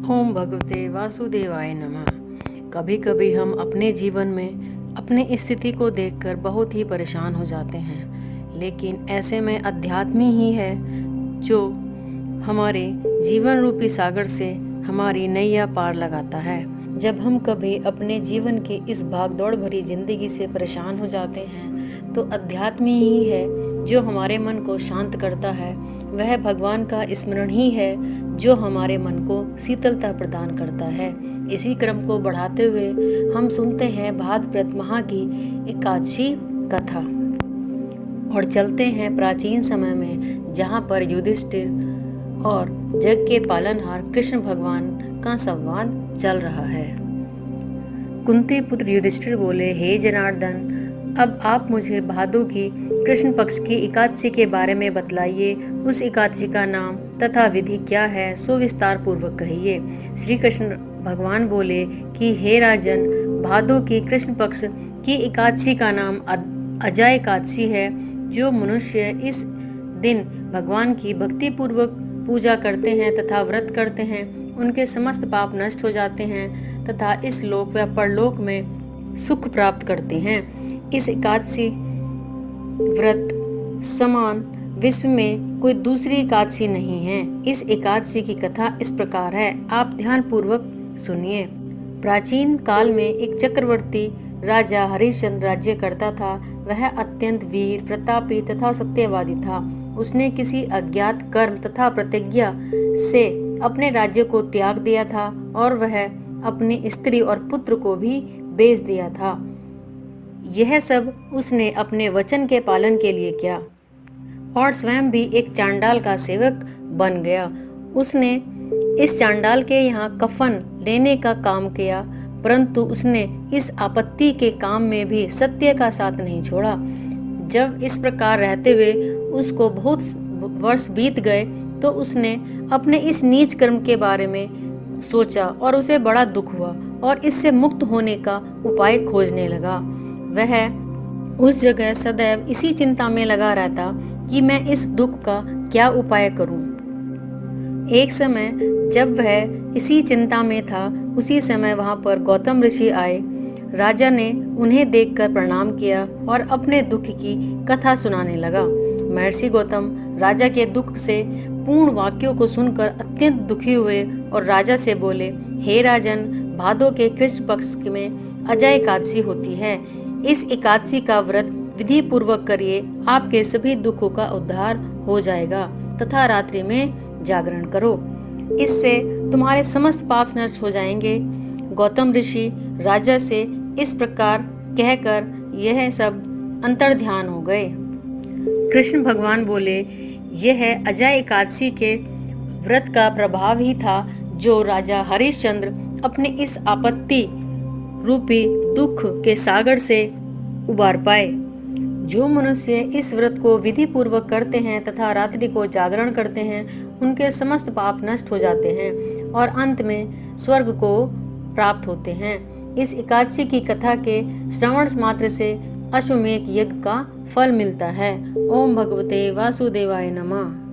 ओम भगवते वासुदेवाय नमः। कभी कभी हम अपने जीवन में अपनी स्थिति को देखकर बहुत ही परेशान हो जाते हैं, लेकिन ऐसे में अध्यात्म ही है जो हमारे जीवन रूपी सागर से हमारी नैया पार लगाता है। जब हम कभी अपने जीवन की इस भागदौड़ भरी जिंदगी से परेशान हो जाते हैं तो अध्यात्म ही है जो हमारे मन को शांत करता है। वह भगवान का स्मरण ही है जो हमारे मन को शीतलता प्रदान करता है। इसी क्रम को बढ़ाते हुए हम सुनते हैं भाद्रपद माह की एकादशी कथा और चलते हैं प्राचीन समय में, जहाँ पर युधिष्ठिर और जग के पालनहार कृष्ण भगवान का संवाद चल रहा है। कुंती पुत्र युधिष्ठिर बोले, हे जनार्दन, अब आप मुझे भादों की कृष्ण पक्ष की एकादशी के बारे में बतलाइए। उस एकादशी का नाम तथा विधि क्या है, सो विस्तार पूर्वक कहिए। श्री कृष्ण भगवान बोले कि हे राजन, भादों की कृष्ण पक्ष की एकादशी का नाम अजय एकादशी है। जो मनुष्य इस दिन भगवान की भक्ति पूर्वक पूजा करते हैं तथा व्रत करते हैं, उनके समस्त पाप नष्ट हो जाते हैं तथा इस लोक व परलोक में सुख प्राप्त करते हैं। इस एकादशी व्रत समान विश्व में कोई दूसरी एकादशी नहीं है। इस एकादशी की कथा इस प्रकार है, आप ध्यान पूर्वक सुनिए। प्राचीन काल में एक चक्रवर्ती राजा हरिश्चंद्र राज्य करता था। वह अत्यंत वीर, प्रतापी तथा सत्यवादी था। उसने किसी अज्ञात कर्म तथा प्रतिज्ञा से अपने राज्य को त्याग दिया था और वह अपनी स्त्री और पुत्र को भी बेच दिया था। यह सब उसने अपने वचन के पालन के लिए किया और स्वयं भी एक चांडाल का सेवक बन गया। उसने इस चांडाल के यहाँ कफन लेने का काम किया, परंतु उसने इस आपत्ति के काम में भी सत्य का साथ नहीं छोड़ा। जब इस प्रकार रहते हुए उसको बहुत वर्ष बीत गए तो उसने अपने इस नीच कर्म के बारे में सोचा और उसे बड़ा दुख हुआ और इससे मुक्त होने का उपाय खोजने लगा। वह उस जगह सदैव इसी चिंता में लगा रहता कि मैं इस दुख का क्या उपाय करूं। एक समय जब वह इसी चिंता में था, उसी समय वहां पर गौतम ऋषि आए। राजा ने उन्हें देखकर प्रणाम किया और अपने दुख की कथा सुनाने लगा। महर्षि गौतम राजा के दुख से पूर्ण वाक्यों को सुनकर अत्यंत दुखी हुए और राजा से बोले, हे राजन, भादों के कृष्ण पक्ष में अजय एकादशी होती है। इस एकादशी का व्रत विधि पूर्वक करिए, आपके सभी दुखों का उद्धार हो जाएगा तथा रात्रि में जागरण करो, इससे तुम्हारे समस्त पाप नष्ट हो जाएंगे। गौतम ऋषि राजा से इस प्रकार कहकर यह सब अंतर्ध्यान हो गए। कृष्ण भगवान बोले, यह अजय एकादशी के व्रत का प्रभाव ही था जो राजा हरिश्चंद्र अपने इस आपत्ति रूपी दुख के सागर से उबार पाए। जो मनुष्य इस व्रत को विधि पूर्वक करते हैं तथा रात्रि को जागरण करते हैं, उनके समस्त पाप नष्ट हो जाते हैं और अंत में स्वर्ग को प्राप्त होते हैं। इस एकादशी की कथा के श्रवण मात्र से अश्वमेध यज्ञ का फल मिलता है। ओम भगवते वासुदेवाय नमः।